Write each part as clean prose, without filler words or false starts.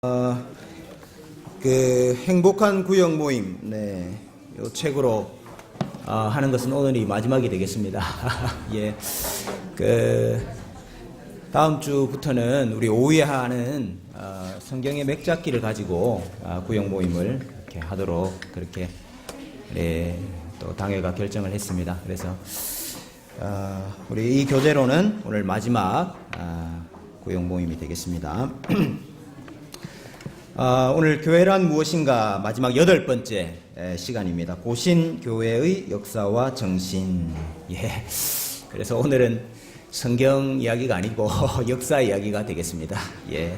어, 그 행복한 구역 모임, 이 책으로 하는 것은 오늘이 마지막이 되겠습니다. 예, 그 다음 주부터는 우리 오후에 하는 성경의 맥잡기를 가지고 구역 모임을 이렇게 하도록 그렇게 또 당회가 결정을 했습니다. 그래서 우리 이 교재로는 오늘 마지막 구역 모임이 되겠습니다. 오늘 교회란 무엇인가 마지막 8번째 시간입니다. 고신교회의 역사와 정신. 예. 그래서 오늘은 성경 이야기가 아니고 역사 이야기가 되겠습니다. 예.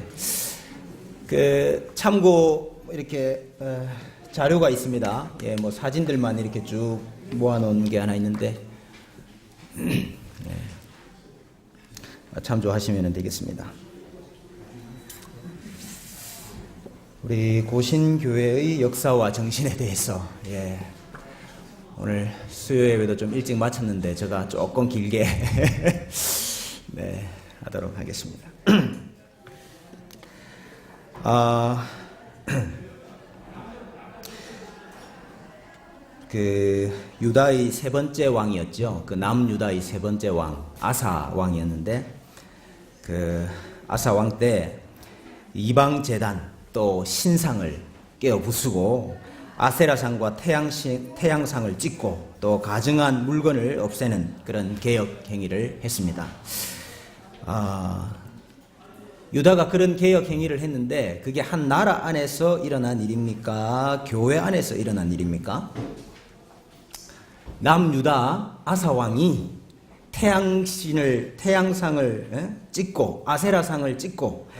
그 참고 이렇게 자료가 있습니다. 예, 뭐 사진들만 이렇게 쭉 모아놓은 게 하나 있는데 참조하시면 되겠습니다. 우리 고신교회의 역사와 정신에 대해서 오늘 수요 예배도 좀 일찍 마쳤는데 제가 조금 길게 하도록 하겠습니다. 그 유다의 세 번째 왕이었죠. 그 남유다의 세 번째 왕 아사 왕이었는데 그 아사 왕 때 이방 제단 또 신상을 깨어 부수고 아세라상과 태양상을 찍고 또 가증한 물건을 없애는 그런 개혁 행위를 했습니다. 유다가 그런 개혁 행위를 했는데 그게 한 나라 안에서 일어난 일입니까? 교회 안에서 일어난 일입니까? 남유다 아사왕이 태양상을 찍고 아세라상을 찍고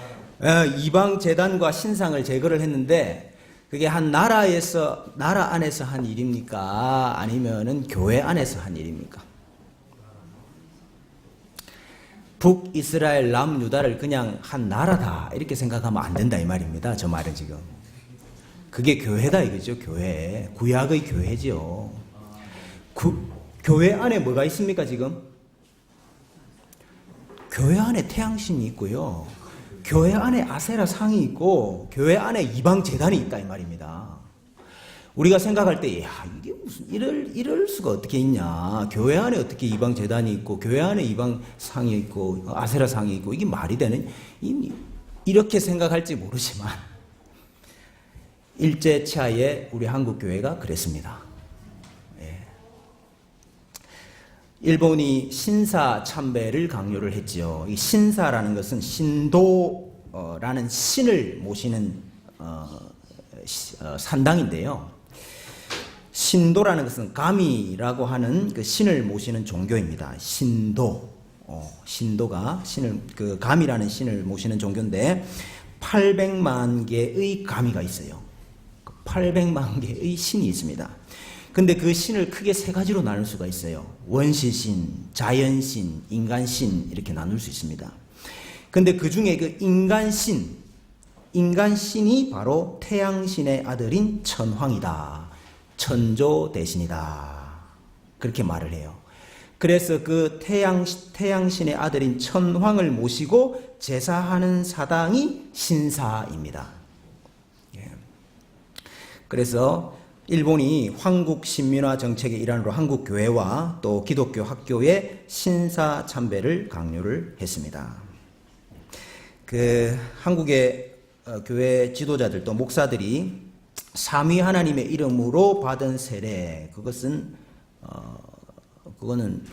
이방 제단과 신상을 제거를 했는데 그게 한 나라 안에서 한 일입니까? 아니면은 교회 안에서 한 일입니까? 북이스라엘 남유다를 그냥 한 나라다 이렇게 생각하면 안 된다 이 말입니다. 저 말은 지금 그게 교회다 이거죠. 교회, 구약의 교회죠. 교회 안에 뭐가 있습니까? 지금 교회 안에 태양신이 있고요. 교회 안에 아세라 상이 있고 교회 안에 이방 제단이 있다 이 말입니다. 우리가 생각할 때 이게 무슨 이럴 수가 어떻게 있냐? 교회 안에 어떻게 이방 제단이 있고 교회 안에 이방 상이 있고 아세라 상이 있고 이게 말이 되는? 이렇게 생각할지 모르지만 일제차에 우리 한국 교회가 그랬습니다. 일본이 신사 참배를 강요를 했지요. 이 신사라는 것은 신도라는 신을 모시는 산당인데요. 신도라는 것은 가미라고 하는 그 신을 모시는 종교입니다. 신도가 그 가미라는 신을 모시는 종교인데 800만 개의 가미가 있어요. 800만 개의 신이 있습니다. 근데 그 신을 크게 세 가지로 나눌 수가 있어요. 원시신, 자연신, 인간신 이렇게 나눌 수 있습니다. 근데 그 중에 그 인간신이 바로 태양신의 아들인 천황이다. 천조대신이다. 그렇게 말을 해요. 그래서 그 태양신의 아들인 천황을 모시고 제사하는 사당이 신사입니다. 그래서 일본이 황국 신민화 정책의 일환으로 한국 교회와 또 기독교 학교에 신사 참배를 강요를 했습니다. 그 한국의 교회 지도자들 또 목사들이 삼위 하나님의 이름으로 받은 세례 그거는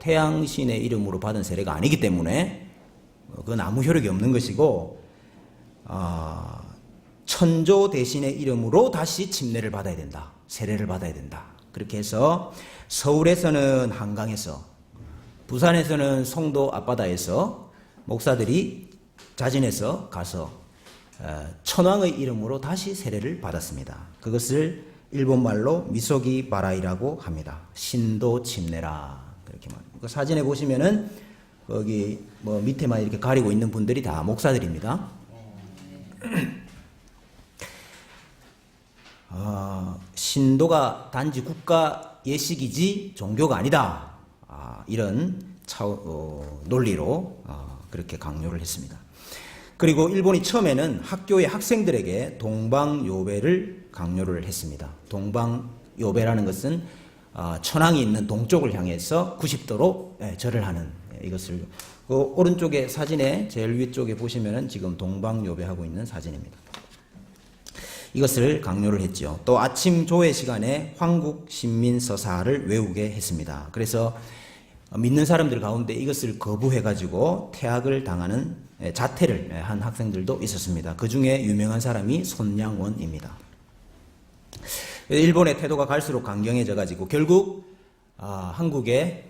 태양신의 이름으로 받은 세례가 아니기 때문에 그건 아무 효력이 없는 것이고 천조 대신의 이름으로 다시 침례를 받아야 된다. 세례를 받아야 된다. 그렇게 해서 서울에서는 한강에서 부산에서는 송도 앞바다에서 목사들이 자진해서 가서 천황의 이름으로 다시 세례를 받았습니다. 그것을 일본말로 미소기 바라이라고 합니다. 신도 침례라 그렇게 말합니다. 그 사진에 보시면은 거기 뭐 밑에만 이렇게 가리고 있는 분들이 다 목사들입니다. 신도가 단지 국가 예식이지 종교가 아니다. 이런 논리로 그렇게 강요를 했습니다. 그리고 일본이 처음에는 학교의 학생들에게 동방요배를 강요를 했습니다. 동방요배라는 것은 천황이 있는 동쪽을 향해서 90도로 절을 하는 이것을 그 오른쪽에 사진에 제일 위쪽에 보시면은 지금 동방요배하고 있는 사진입니다. 이것을 강요를 했죠. 또 아침 조회 시간에 황국신민서사를 외우게 했습니다. 그래서 믿는 사람들 가운데 이것을 거부해가지고 퇴학을 당하는 자퇴를 한 학생들도 있었습니다. 그 중에 유명한 사람이 손양원입니다. 일본의 태도가 갈수록 강경해져가지고 결국 한국의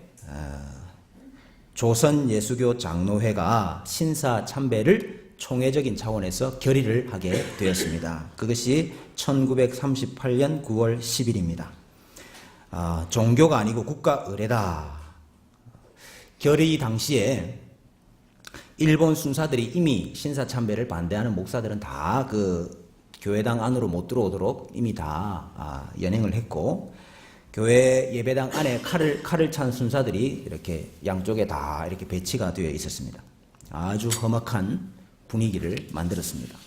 조선예수교 장로회가 신사참배를 총회적인 차원에서 결의를 하게 되었습니다. 그것이 1938년 9월 10일입니다. 종교가 아니고 국가 의례다. 결의 당시에 일본 순사들이 이미 신사참배를 반대하는 목사들은 다 그 교회당 안으로 못 들어오도록 이미 다 연행을 했고, 교회 예배당 안에 칼을 찬 순사들이 이렇게 양쪽에 다 이렇게 배치가 되어 있었습니다. 아주 험악한 분위기를 만들었습니다.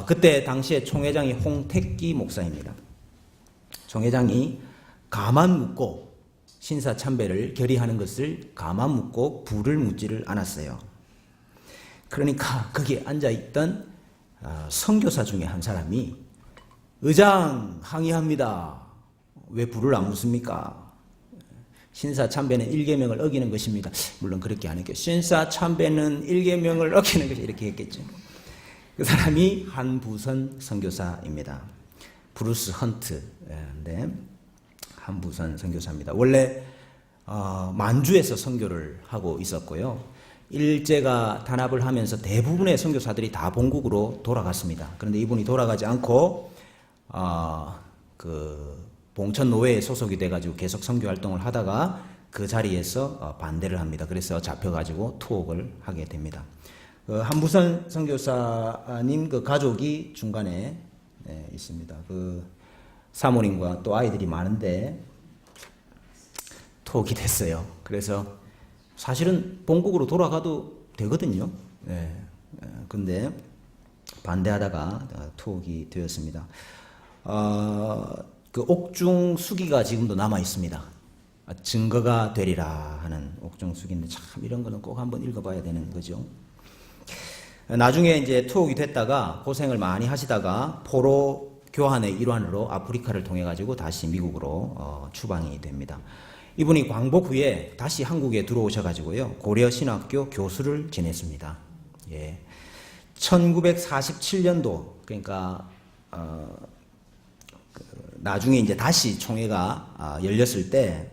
그때 당시에 총회장이 홍택기 목사입니다. 총회장이 가만 묻고 신사참배를 결의하는 것을 가만 묻고 불을 묻지를 않았어요. 그러니까 거기에 앉아있던 선교사 중에 한 사람이 의장 항의합니다. 왜 불을 안 묻습니까? 신사참배는 일계명을 어기는 것입니다. 물론 그렇게 안 했겠죠. 신사참배는 일계명을 어기는 것이 이렇게 했겠죠. 그 사람이 한부선 선교사입니다. 브루스 헌트. 네. 한부선 선교사입니다. 원래 만주에서 선교를 하고 있었고요. 일제가 탄압을 하면서 대부분의 선교사들이 다 본국으로 돌아갔습니다. 그런데 이분이 돌아가지 않고 그 봉천 노회에 소속이 돼가지고 계속 선교 활동을 하다가 그 자리에서 반대를 합니다. 그래서 잡혀가지고 투옥을 하게 됩니다. 한부선 선교사님 그 가족이 중간에 있습니다. 그 사모님과 또 아이들이 많은데 투옥이 됐어요. 그래서 사실은 본국으로 돌아가도 되거든요. 근데 반대하다가 투옥이 되었습니다. 그 옥중 수기가 지금도 남아 있습니다. 증거가 되리라 하는 옥중 수기인데 참 이런 거는 꼭 한번 읽어봐야 되는 거죠. 나중에 이제 투옥이 됐다가 고생을 많이 하시다가 포로 교환의 일환으로 아프리카를 통해 가지고 다시 미국으로 추방이 됩니다. 이분이 광복 후에 다시 한국에 들어오셔가지고요 고려신학교 교수를 지냈습니다. 1947년도 그러니까 나중에 이제 다시 총회가 열렸을 때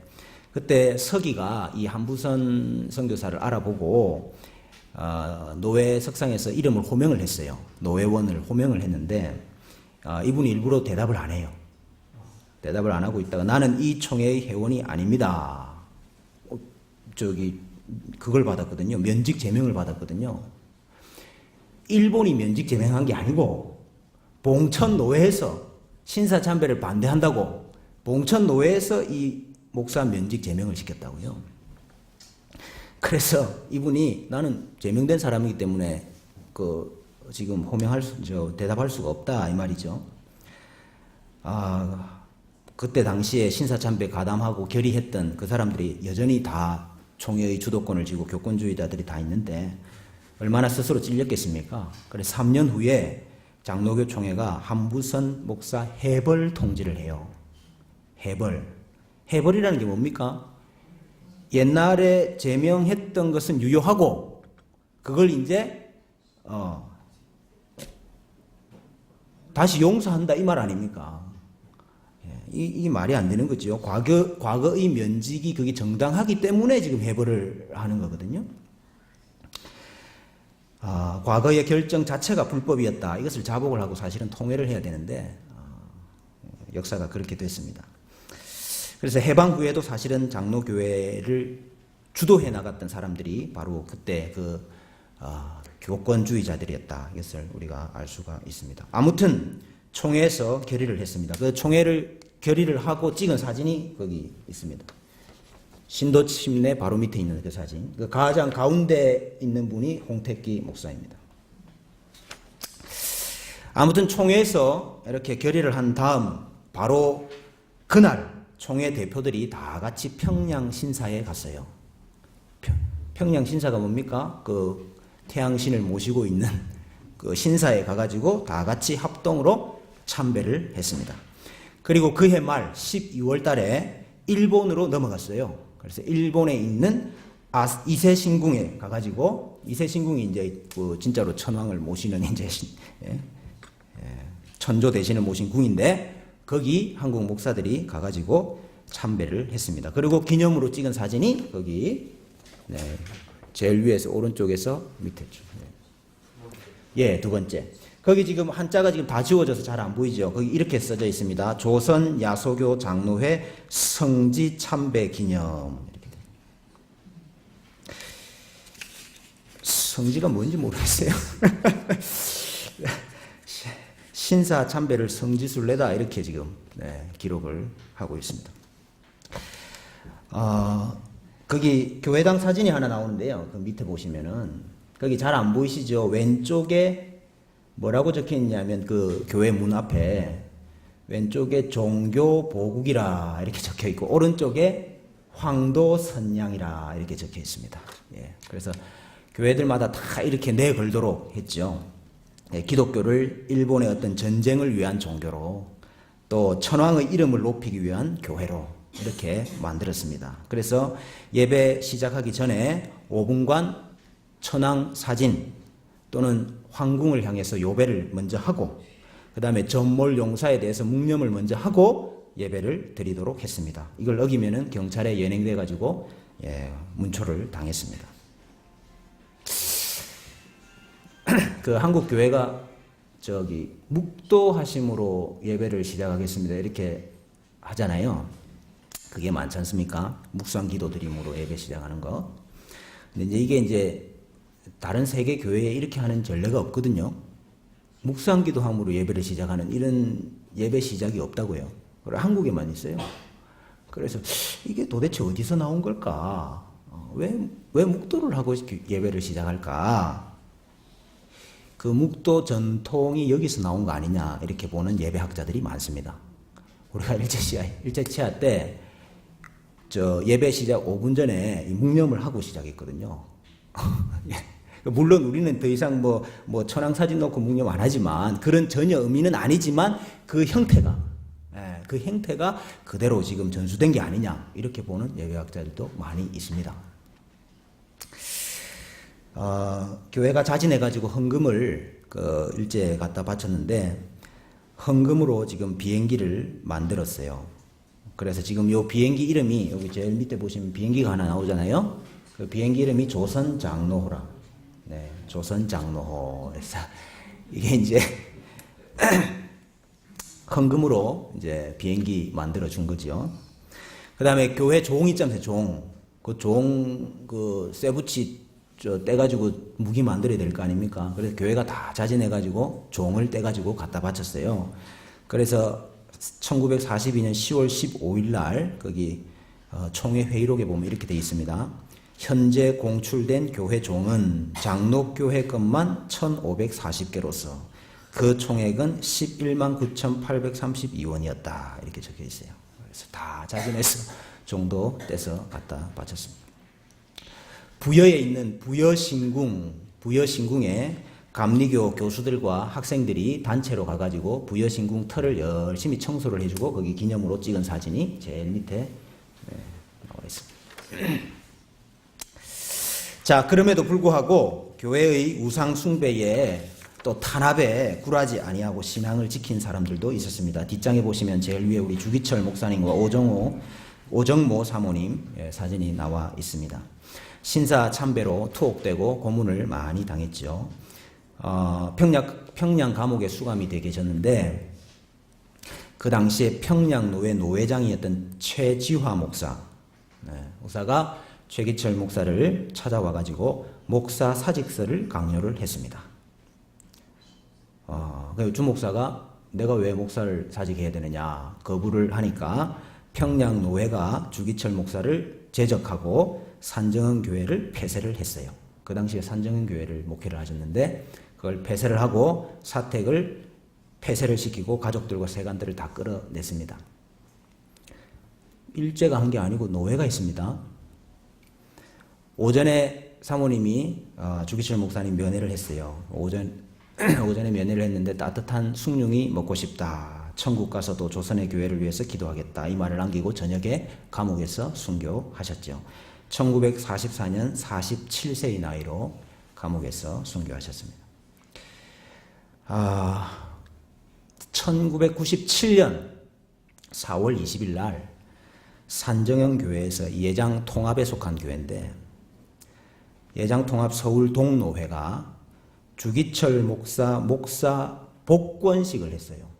그때 서기가 이 한부선 선교사를 알아보고 노회 석상에서 이름을 호명을 했어요. 노회원을 호명을 했는데 이분이 일부러 대답을 안 해요. 대답을 안 하고 있다가 나는 이 총회의 회원이 아닙니다. 그걸 받았거든요. 면직 제명을 받았거든요. 일본이 면직 제명한 게 아니고 봉천 노회에서 신사참배를 반대한다고 봉천 노회에서 이 목사 면직 제명을 시켰다고요. 그래서 이분이 나는 제명된 사람이기 때문에 지금 대답할 수가 없다 이 말이죠. 그때 당시에 신사참배 가담하고 결의했던 그 사람들이 여전히 다 총회의 주도권을 쥐고 교권주의자들이 다 있는데 얼마나 스스로 찔렸겠습니까? 그래서 3년 후에 장로교 총회가 한부선 목사 해벌 통지를 해요. 해벌이라는 게 뭡니까? 옛날에 제명했던 것은 유효하고 그걸 이제 다시 용서한다 이 말 아닙니까? 이 말이 안 되는 거죠. 과거의 면직이 그게 정당하기 때문에 지금 해벌을 하는 거거든요. 과거의 결정 자체가 불법이었다. 이것을 자복을 하고 사실은 통회를 해야 되는데 역사가 그렇게 됐습니다. 그래서 해방 후에도 사실은 장로교회를 주도해 나갔던 사람들이 바로 그때 교권주의자들이었다. 이것을 우리가 알 수가 있습니다. 아무튼 총회에서 결의를 했습니다. 그 결의를 하고 찍은 사진이 거기 있습니다. 신도 침례 바로 밑에 있는 그 사진. 그 가장 가운데 있는 분이 홍택기 목사입니다. 아무튼 총회에서 이렇게 결의를 한 다음 바로 그날 총회 대표들이 다 같이 평양 신사에 갔어요. 평양 신사가 뭡니까? 그 태양신을 모시고 있는 그 신사에 가가지고 다 같이 합동으로 참배를 했습니다. 그리고 그해 말 12월 달에 일본으로 넘어갔어요. 그래서 일본에 있는 이세신궁에 가가지고, 이세신궁이 이제 그 진짜로 천황을 모시는 이제 천조 대신을 모신 궁인데, 거기 한국 목사들이 가가지고 참배를 했습니다. 그리고 기념으로 찍은 사진이 거기, 네, 제일 위에서 오른쪽에서 밑에 쭉. 예, 두 번째. 거기 지금 한자가 지금 다 지워져서 잘 안 보이죠? 거기 이렇게 써져 있습니다. 조선 야소교 장로회 성지 참배 기념. 이렇게. 성지가 뭔지 모르겠어요. 신사 참배를 성지순례다 이렇게 지금 기록을 하고 있습니다. 거기 교회당 사진이 하나 나오는데요. 그 밑에 보시면은 거기 잘 안 보이시죠? 왼쪽에 뭐라고 적혀 있냐면 그 교회 문 앞에 왼쪽에 종교 보국이라 이렇게 적혀 있고 오른쪽에 황도 선양이라 이렇게 적혀 있습니다. 예, 그래서 교회들마다 다 이렇게 내걸도록 했죠. 예, 기독교를 일본의 어떤 전쟁을 위한 종교로 또 천황의 이름을 높이기 위한 교회로 이렇게 만들었습니다. 그래서 예배 시작하기 전에 5분간 천황 사진 또는 황궁을 향해서 요배를 먼저 하고 그 다음에 전몰 용사에 대해서 묵념을 먼저 하고 예배를 드리도록 했습니다. 이걸 어기면은 경찰에 연행돼 가지고 문초를 당했습니다. 그 한국 교회가 저기 묵도하심으로 예배를 시작하겠습니다 이렇게 하잖아요. 그게 많지 않습니까? 묵상 기도 드림으로 예배 시작하는 거. 근데 이제 이게 다른 세계 교회에 이렇게 하는 전례가 없거든요. 묵상 기도함으로 예배를 시작하는 이런 예배 시작이 없다고요. 그리고 한국에만 있어요. 그래서 이게 도대체 어디서 나온 걸까? 왜 묵도를 하고 예배를 시작할까? 그 묵도 전통이 여기서 나온 거 아니냐 이렇게 보는 예배학자들이 많습니다. 우리가 일제치하 때 저 예배 시작 5분 전에 묵념을 하고 시작했거든요. 물론 우리는 더 이상 뭐 천황 사진 놓고 묵념 안 하지만 그런 전혀 의미는 아니지만 그 형태가 그대로 지금 전수된 게 아니냐 이렇게 보는 예배학자들도 많이 있습니다. 교회가 자진해가지고 헌금을 일제에 갖다 바쳤는데 헌금으로 지금 비행기를 만들었어요. 그래서 지금 요 비행기 이름이 여기 제일 밑에 보시면 비행기가 하나 나오잖아요. 그 비행기 이름이 조선장로호라. 네, 조선장로호. 그래서 이게 이제 헌금으로 이제 비행기 만들어 준 거죠. 그 다음에 교회 종 있잖아요, 종. 그 종, 쇠붙이 떼가지고 무기 만들어야 될 거 아닙니까? 그래서 교회가 다 자진해가지고 종을 떼가지고 갖다 바쳤어요. 그래서 1942년 10월 15일 날 거기 총회 회의록에 보면 이렇게 되어 있습니다. 현재 공출된 교회 종은 장로교회 것만 1,540개로서 그 총액은 11만 9,832원이었다. 이렇게 적혀 있어요. 그래서 다 자진해서 종도 떼서 갖다 바쳤습니다. 부여에 있는 부여신궁에 감리교 교수들과 학생들이 단체로 가가지고 부여신궁 털을 열심히 청소를 해주고 거기 기념으로 찍은 사진이 제일 밑에 나와 있습니다. 자, 그럼에도 불구하고 교회의 우상 숭배에 또 탄압에 굴하지 아니하고 신앙을 지킨 사람들도 있었습니다. 뒷장에 보시면 제일 위에 우리 주기철 목사님과 오정모 사모님 사진이 나와 있습니다. 신사 참배로 투옥되고 고문을 많이 당했죠. 평양 감옥에 수감이 돼 계셨는데 그 당시에 평양노회 노회장이었던 최지화 목사가 최기철 목사를 찾아와 가지고 목사 사직서를 강요를 했습니다. 주 목사가 내가 왜 목사를 사직해야 되느냐 거부를 하니까 평양노회가 주기철 목사를 제적하고 산정은 교회를 폐쇄를 했어요. 그 당시에 산정은 교회를 목회를 하셨는데 그걸 폐쇄를 하고 사택을 폐쇄를 시키고 가족들과 세간들을 다 끌어냈습니다. 일제가 한 게 아니고 노예가 있습니다. 오전에 사모님이 주기철 목사님 면회를 했어요. 오전에 면회를 했는데 따뜻한 숭늉이 먹고 싶다. 천국 가서도 조선의 교회를 위해서 기도하겠다. 이 말을 남기고 저녁에 감옥에서 순교하셨죠. 1944년 47세의 나이로 감옥에서 순교하셨습니다. 1997년 4월 20일 날 산정형 교회에서 예장 통합에 속한 교회인데 예장 통합 서울 동노회가 주기철 목사 복권식을 했어요.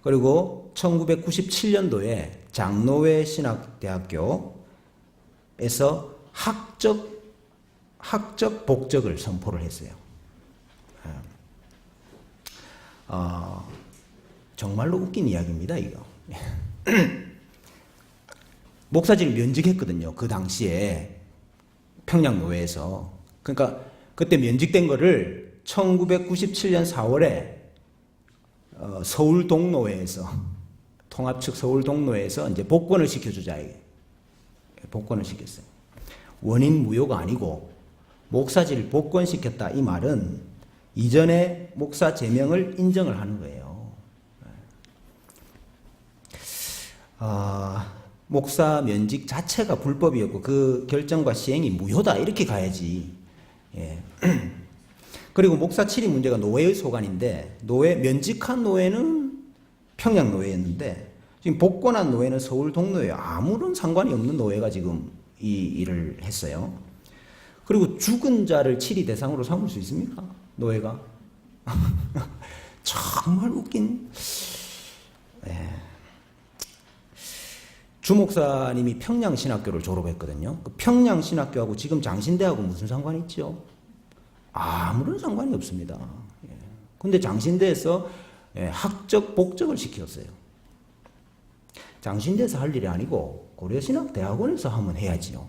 그리고 1997년도에 장로회 신학대학교에서 학적 복적을 선포를 했어요. 정말로 웃긴 이야기입니다, 이거. 목사직을 면직했거든요, 그 당시에 평양노회에서. 그러니까 그때 면직된 거를 1997년 4월에 서울 동노회에서 통합 측 서울 동노회에서 이제 복권을 시켜주자, 복권을 시켰어요. 원인 무효가 아니고 목사직을 복권시켰다, 이 말은 이전에 목사 제명을 인정을 하는 거예요. 목사 면직 자체가 불법이었고 그 결정과 시행이 무효다, 이렇게 가야지. 예. 그리고 목사 칠이 문제가 노예의 소관인데 면직한 노예는 평양 노예였는데 지금 복권한 노예는 서울 동노예, 아무런 상관이 없는 노예가 지금 이 일을 했어요. 그리고 죽은 자를 칠이 대상으로 삼을 수 있습니까, 노예가? 정말 웃긴. 예. 주 목사님이 평양신학교를 졸업했거든요. 그 평양신학교하고 지금 장신대하고 무슨 상관이 있죠? 아무런 상관이 없습니다. 근데 장신대에서 학적 복적을 시켰어요. 장신대에서 할 일이 아니고 고려신학대학원에서 하면 해야지요.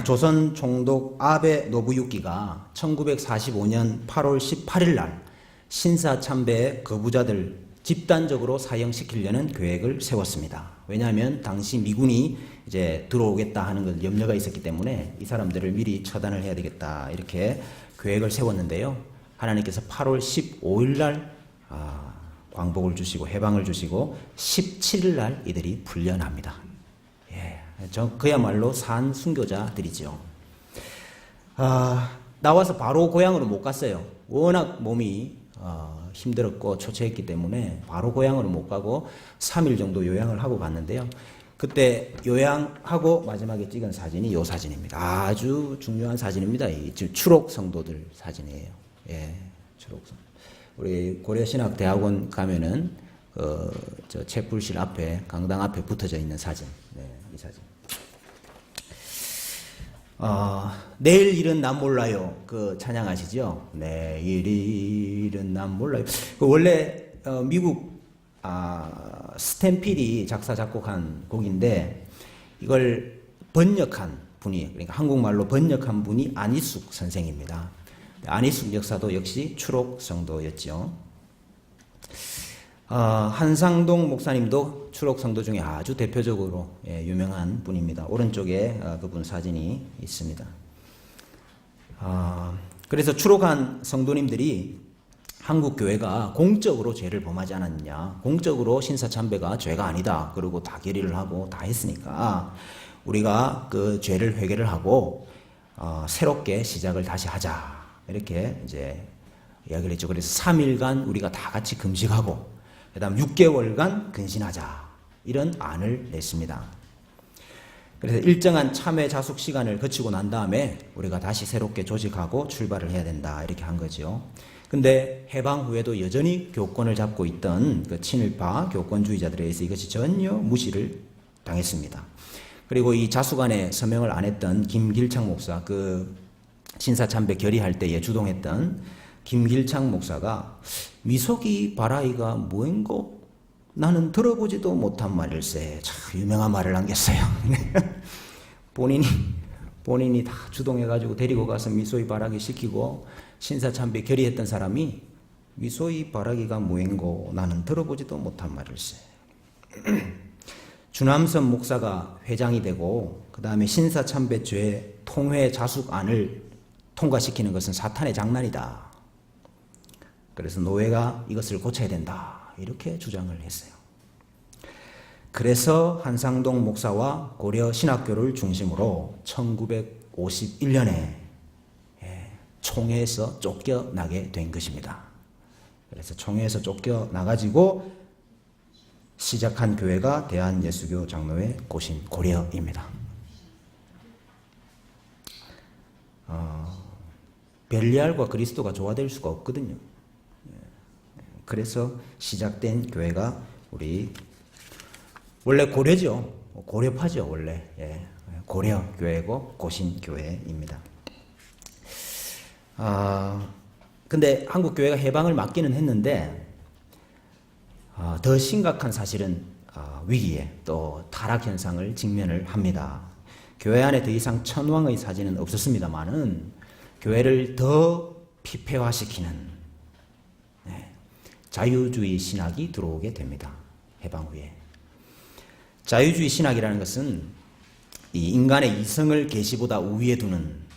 조선 총독 아베 노부유키가 1945년 8월 18일 날 신사참배의 거부자들 집단적으로 사형시키려는 계획을 세웠습니다. 왜냐하면 당시 미군이 이제 들어오겠다 하는 걸 염려가 있었기 때문에 이 사람들을 미리 처단을 해야 되겠다, 이렇게 계획을 세웠는데요. 하나님께서 8월 15일 날 광복을 주시고 해방을 주시고 17일 날 이들이 풀려납니다. 그야말로 산 순교자들이죠. 나와서 바로 고향으로 못 갔어요. 워낙 몸이 힘들었고 초췌했기 때문에 바로 고향으로 못 가고 3일 정도 요양을 하고 갔는데요. 그때 요양하고 마지막에 찍은 사진이 이 사진입니다. 아주 중요한 사진입니다. 지금 추록 성도들 사진이에요. 추록 성도. 우리 고려신학대학원 가면은 저 채플실 앞에, 강당 앞에 붙어져 있는 사진. 이 사진. 내일 일은 난 몰라요. 그 찬양 아시죠? 내일 일은 난 몰라요. 그 원래 미국 스탠필이 작사 작곡한 곡인데 이걸 번역한 분이, 그러니까 한국말로 번역한 분이 안희숙 선생입니다. 안희숙 역사도 역시 추록 성도였죠. 한상동 목사님도 추록 성도 중에 아주 대표적으로 유명한 분입니다. 오른쪽에 그분 사진이 있습니다. 그래서 추록한 성도님들이 한국 교회가 공적으로 죄를 범하지 않았느냐, 공적으로 신사참배가 죄가 아니다, 그리고 다 결의를 하고 다 했으니까 우리가 그 죄를 회개를 하고 새롭게 시작을 다시 하자, 이렇게 이제 이야기를 했죠. 그래서 3일간 우리가 다 같이 금식하고 그 다음 6개월간 근신하자, 이런 안을 냈습니다. 그래서 일정한 참회 자숙 시간을 거치고 난 다음에 우리가 다시 새롭게 조직하고 출발을 해야 된다, 이렇게 한 거죠. 근데 해방 후에도 여전히 교권을 잡고 있던 그 친일파 교권주의자들에 의해서 이것이 전혀 무시를 당했습니다. 그리고 이 자숙안에 서명을 안 했던 김길창 목사, 그 신사참배 결의할 때에 주동했던 김길창 목사가 미속이 바라이가 뭐인고 나는 들어보지도 못한 말일세, 참 유명한 말을 남겼어요. 본인이 다 주동해가지고 데리고 가서 미소이 바라기 시키고 신사참배 결의했던 사람이 미소이 바라기가 뭐인고 나는 들어보지도 못한 말일세. 주남선 목사가 회장이 되고 그 다음에 신사참배죄 통회 자숙안을 통과시키는 것은 사탄의 장난이다. 그래서 노회가 이것을 고쳐야 된다. 이렇게 주장을 했어요. 그래서 한상동 목사와 고려 신학교를 중심으로 1951년에 총회에서 쫓겨나게 된 것입니다. 그래서 총회에서 쫓겨나가지고 시작한 교회가 대한예수교 장로회 고신고려입니다. 벨리알과 그리스도가 조화될 수가 없거든요. 그래서 시작된 교회가 우리 원래 고려죠. 고려파죠 원래. 고려교회고 고신교회입니다. 근데 한국 교회가 해방을 맞기는 했는데 더 심각한 사실은 위기에 또 타락 현상을 직면을 합니다. 교회 안에 더 이상 천황의 사진은 없었습니다만은 교회를 더 피폐화시키는 자유주의 신학이 들어오게 됩니다. 해방 후에. 자유주의 신학이라는 것은 이 인간의 이성을 계시보다 우위에 두는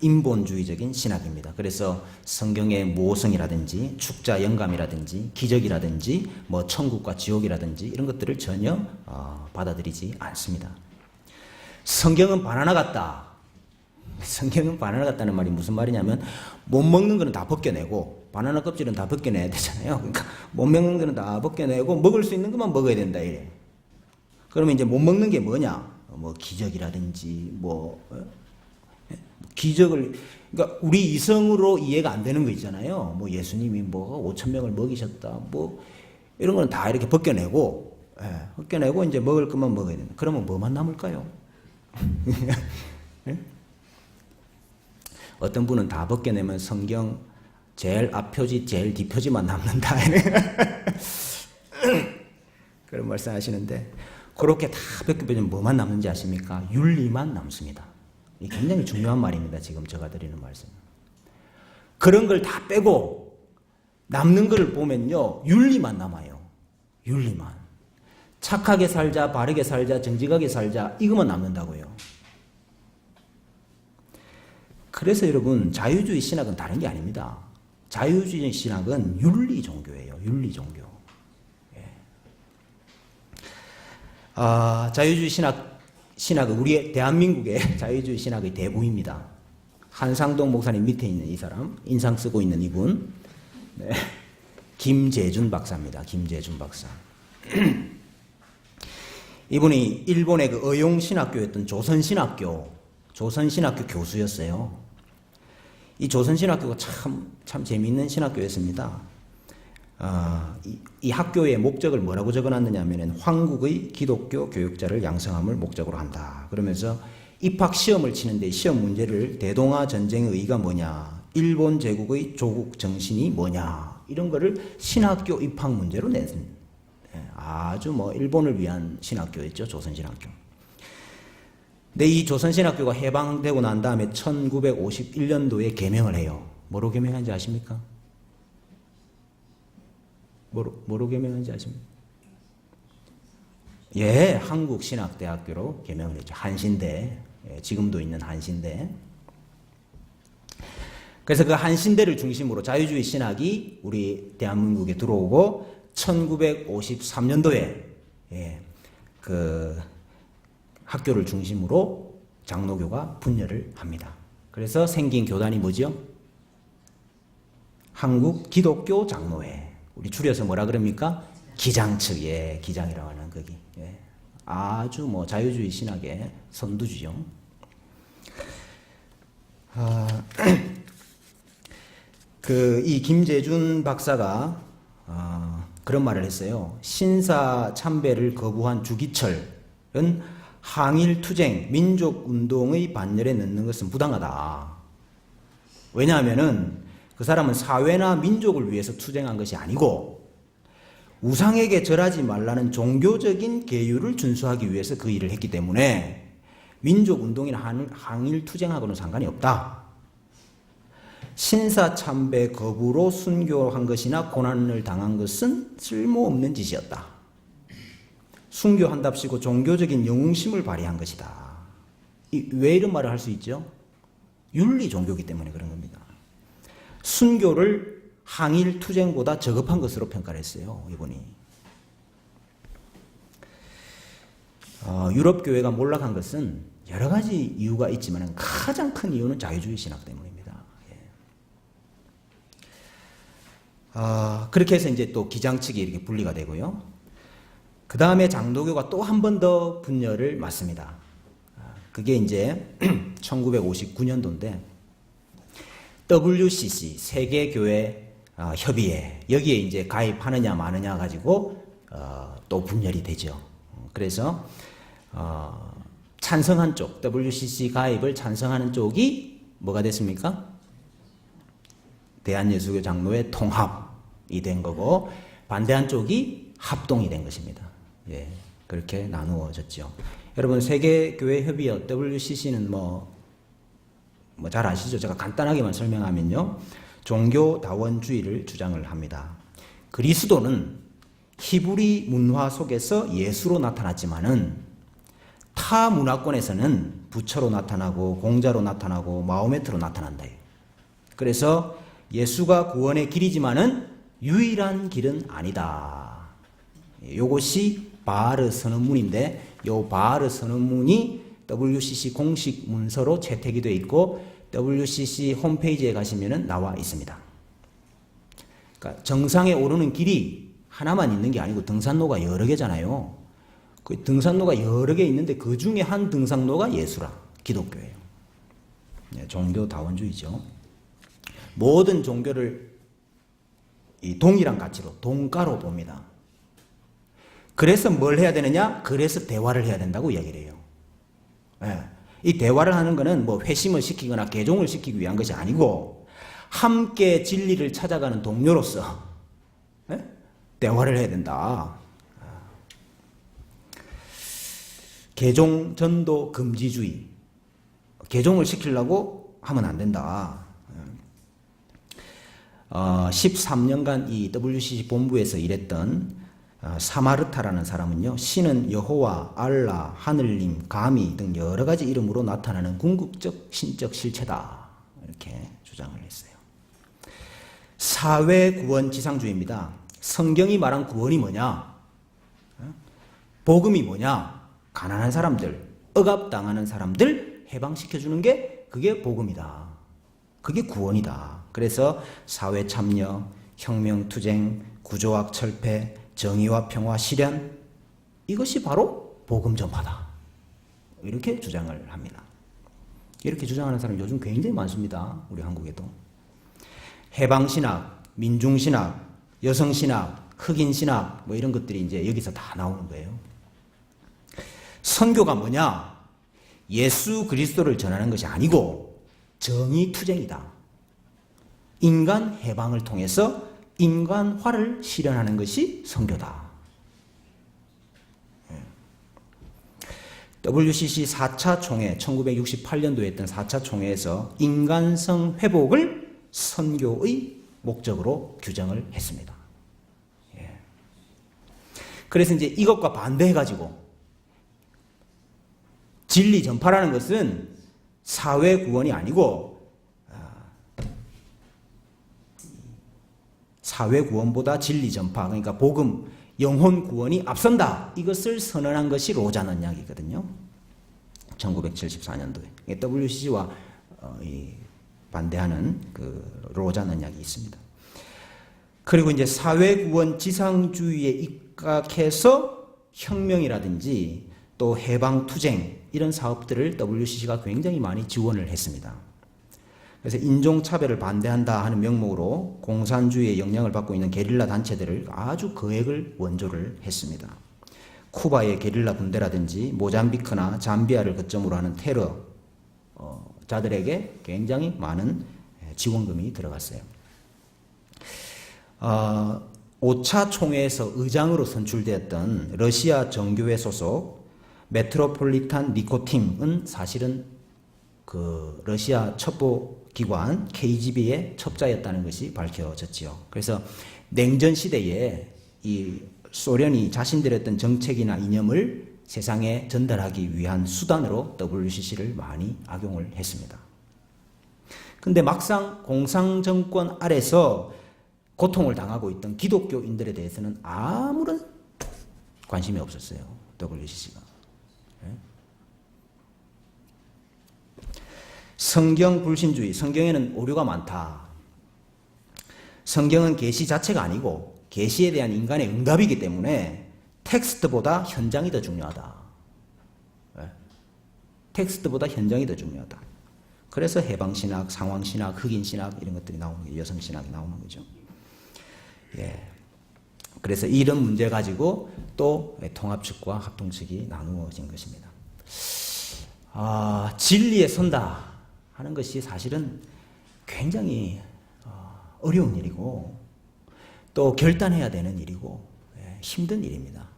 인본주의적인 신학입니다. 그래서 성경의 모성이라든지 축자 영감이라든지 기적이라든지 뭐 천국과 지옥이라든지 이런 것들을 전혀 받아들이지 않습니다. 성경은 바나나 같다. 성경은 바나나 같다는 말이 무슨 말이냐면 못 먹는 거는 다 벗겨내고 바나나 껍질은 다 벗겨내야 되잖아요. 그러니까 못 먹는 거는 다 벗겨내고 먹을 수 있는 것만 먹어야 된다 이래. 그러면 이제 못 먹는 게 뭐냐? 뭐 기적이라든지 뭐 기적을 그러니까 우리 이성으로 이해가 안 되는 거 있잖아요. 뭐 예수님이 뭐 5천 명을 먹이셨다. 뭐 이런 거는 다 이렇게 벗겨내고 벗겨내고 이제 먹을 것만 먹어야 된다. 그러면 뭐만 남을까요? 어떤 분은 다 벗겨내면 성경 제일 앞표지 제일 뒷표지만 남는다. 그런 말씀 하시는데 그렇게 다 벗겨내면 뭐만 남는지 아십니까? 윤리만 남습니다. 이 굉장히 중요한 말입니다. 지금 제가 드리는 말씀. 그런 걸 다 빼고 남는 걸 보면요. 윤리만 남아요. 윤리만. 착하게 살자, 바르게 살자, 정직하게 살자 이것만 남는다고요. 그래서 여러분 자유주의 신학은 다른 게 아닙니다. 자유주의 신학은 윤리 종교예요. 윤리 종교. 자유주의 신학은 우리 대한민국의 자유주의 신학의 대부입니다. 한상동 목사님 밑에 있는 이 사람, 인상 쓰고 있는 이분, 김재준 박사입니다. 김재준 박사. 이분이 일본의 그 의용신학교였던 조선신학교 교수였어요. 이 조선신학교가 참 재미있는 신학교였습니다. 이 학교의 목적을 뭐라고 적어놨느냐 하면 황국의 기독교 교육자를 양성함을 목적으로 한다. 그러면서 입학 시험을 치는데 시험 문제를 대동아 전쟁의 의의가 뭐냐, 일본 제국의 조국 정신이 뭐냐 이런 거를 신학교 입학 문제로 낸 아주 뭐 일본을 위한 신학교였죠. 조선신학교. 근데 이 조선신학교가 해방되고 난 다음에 1951년도에 개명을 해요. 뭐로 개명한지 아십니까? 뭐로 개명한지 아십니까? 한국신학대학교로 개명을 했죠. 한신대. 지금도 있는 한신대. 그래서 그 한신대를 중심으로 자유주의 신학이 우리 대한민국에 들어오고 1953년도에 그 학교를 중심으로 장로교가 분열을 합니다. 그래서 생긴 교단이 뭐죠? 한국 기독교 장로회. 우리 줄여서 뭐라 그럽니까? 기장측. 기장이라고 하는 거기. 아주 뭐 자유주의 신학의 선두주죠. 이 김재준 박사가 그런 말을 했어요. 신사 참배를 거부한 주기철은 항일투쟁, 민족운동의 반열에 넣는 것은 부당하다. 왜냐하면은 그 사람은 사회나 민족을 위해서 투쟁한 것이 아니고 우상에게 절하지 말라는 종교적인 계율을 준수하기 위해서 그 일을 했기 때문에 민족운동이나 항일투쟁하고는 상관이 없다. 신사참배 거부로 순교한 것이나 고난을 당한 것은 쓸모없는 짓이었다. 순교한답시고 종교적인 영웅심을 발휘한 것이다. 왜 이런 말을 할 수 있죠? 윤리 종교이기 때문에 그런 겁니다. 순교를 항일투쟁보다 저급한 것으로 평가를 했어요. 이분이. 유럽 교회가 몰락한 것은 여러 가지 이유가 있지만 가장 큰 이유는 자유주의 신학 때문입니다. 그렇게 해서 이제 또 기장측이 이렇게 분리가 되고요. 그 다음에 장로교가 또 한 번 더 분열을 맞습니다. 그게 이제 1959년도인데 WCC 세계교회 협의회 여기에 이제 가입하느냐 마느냐 가지고 또 분열이 되죠. 그래서 찬성한 쪽 WCC 가입을 찬성하는 쪽이 뭐가 됐습니까? 대한예수교 장로회 통합이 된 거고 반대한 쪽이 합동이 된 것입니다. 예, 그렇게 나누어졌죠. 여러분 세계교회 협의회 WCC는 뭐 잘 아시죠? 제가 간단하게만 설명하면요. 종교다원주의를 주장을 합니다. 그리스도는 히브리 문화 속에서 예수로 나타났지만은 타 문화권에서는 부처로 나타나고 공자로 나타나고 마호메트로 나타난다. 그래서 예수가 구원의 길이지만은 유일한 길은 아니다. 요것이 바하르 선언문인데 요 바하르 선언문이 WCC 공식 문서로 채택이 되어 있고 WCC 홈페이지에 가시면은 나와 있습니다. 그러니까 정상에 오르는 길이 하나만 있는 게 아니고 등산로가 여러 개잖아요. 그 등산로가 여러 개 있는데 그 중에 한 등산로가 예수라 기독교예요. 네, 종교다원주의죠. 모든 종교를 이 동일한 가치로 동가로 봅니다. 그래서 뭘 해야 되느냐? 그래서 대화를 해야 된다고 이야기를 해요. 네. 이 대화를 하는 것은 뭐 회심을 시키거나 개종을 시키기 위한 것이 아니고 함께 진리를 찾아가는 동료로서 네? 대화를 해야 된다. 개종, 전도, 금지주의. 개종을 시키려고 하면 안 된다. 13년간 이 WCC 본부에서 일했던 사마르타라는 사람은요, 신은 여호와, 알라, 하늘님, 가미 등 여러 가지 이름으로 나타나는 궁극적 신적 실체다. 이렇게 주장을 했어요. 사회 구원 지상주의입니다. 성경이 말한 구원이 뭐냐? 복음이 뭐냐? 가난한 사람들, 억압당하는 사람들 해방시켜주는 게 그게 복음이다. 그게 구원이다. 그래서 사회 참여, 혁명 투쟁, 구조학 철폐, 정의와 평화 실현 이것이 바로 복음 전파다. 이렇게 주장을 합니다. 이렇게 주장하는 사람이 요즘 굉장히 많습니다. 우리 한국에도. 해방신학, 민중신학, 여성신학, 흑인신학 뭐 이런 것들이 이제 여기서 다 나오는 거예요. 선교가 뭐냐? 예수 그리스도를 전하는 것이 아니고 정의투쟁이다. 인간 해방을 통해서 인간화를 실현하는 것이 선교다. WCC 4차 총회, 1968년도에 했던 4차 총회에서 인간성 회복을 선교의 목적으로 규정을 했습니다. 그래서 이제 이것과 반대해가지고 진리 전파라는 것은 사회 구원이 아니고 사회 구원보다 진리 전파, 그러니까 복음, 영혼 구원이 앞선다. 이것을 선언한 것이 로잔 언약이거든요. 1974년도에 WCC와 반대하는 그 로잔 언약이 있습니다. 그리고 이제 사회 구원 지상주의에 입각해서 혁명이라든지 또 해방 투쟁 이런 사업들을 WCC가 굉장히 많이 지원을 했습니다. 그래서 인종차별을 반대한다 하는 명목으로 공산주의의 영향을 받고 있는 게릴라 단체들을 아주 거액을 원조를 했습니다. 쿠바의 게릴라 군대라든지 모잠비크나 잠비아를 거점으로 하는 테러 자들에게 굉장히 많은 지원금이 들어갔어요. 5차 총회에서 의장으로 선출되었던 러시아 정교회 소속 메트로폴리탄 니코팀은 사실은 그 러시아 첩보기관 KGB의 첩자였다는 것이 밝혀졌지요. 그래서 냉전 시대에 이 소련이 자신들의 어떤 정책이나 이념을 세상에 전달하기 위한 수단으로 WCC를 많이 악용을 했습니다. 근데 막상 공산정권 아래서 고통을 당하고 있던 기독교인들에 대해서는 아무런 관심이 없었어요. WCC가. 성경 불신주의, 성경에는 오류가 많다. 성경은 계시 자체가 아니고 계시에 대한 인간의 응답이기 때문에 텍스트보다 현장이 더 중요하다. 텍스트보다 현장이 더 중요하다. 그래서 해방신학, 상황신학, 흑인신학 이런 것들이 나오는 거예요. 여성신학이 나오는 거죠. 예. 그래서 이런 문제 가지고 또 통합 측과 합동 측이 나누어진 것입니다. 진리에 선다 하는 것이 사실은 굉장히 어려운 일이고 또 결단해야 되는 일이고 힘든 일입니다.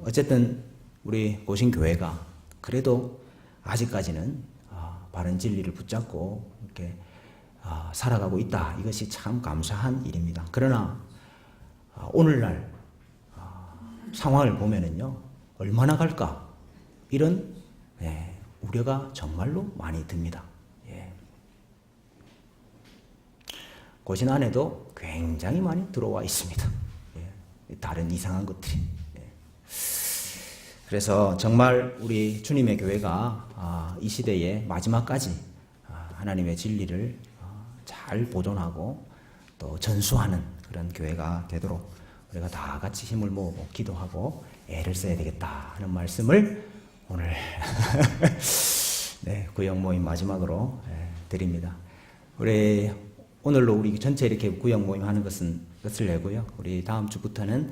어쨌든 우리 고신교회가 그래도 아직까지는 바른 진리를 붙잡고 이렇게 살아가고 있다. 이것이 참 감사한 일입니다. 그러나 오늘날 상황을 보면은요, 얼마나 갈까? 이런 우려가 정말로 많이 듭니다. 고신 안에도 굉장히 많이 들어와 있습니다. 다른 이상한 것들이. 그래서 정말 우리 주님의 교회가 이 시대의 마지막까지 하나님의 진리를 잘 보존하고 또 전수하는 그런 교회가 되도록 우리가 다 같이 힘을 모으고 기도하고 애를 써야 되겠다 하는 말씀을 오늘 구역 모임 마지막으로 드립니다. 우리 오늘로 우리 전체 이렇게 구역 모임 하는 것은 끝을 내고요. 우리 다음 주부터는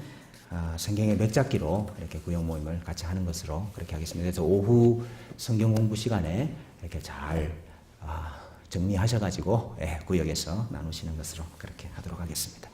성경의 맥잡기로 이렇게 구역 모임을 같이 하는 것으로 그렇게 하겠습니다. 그래서 오후 성경 공부 시간에 이렇게 잘 정리하셔가지고 구역에서 나누시는 것으로 그렇게 하도록 하겠습니다.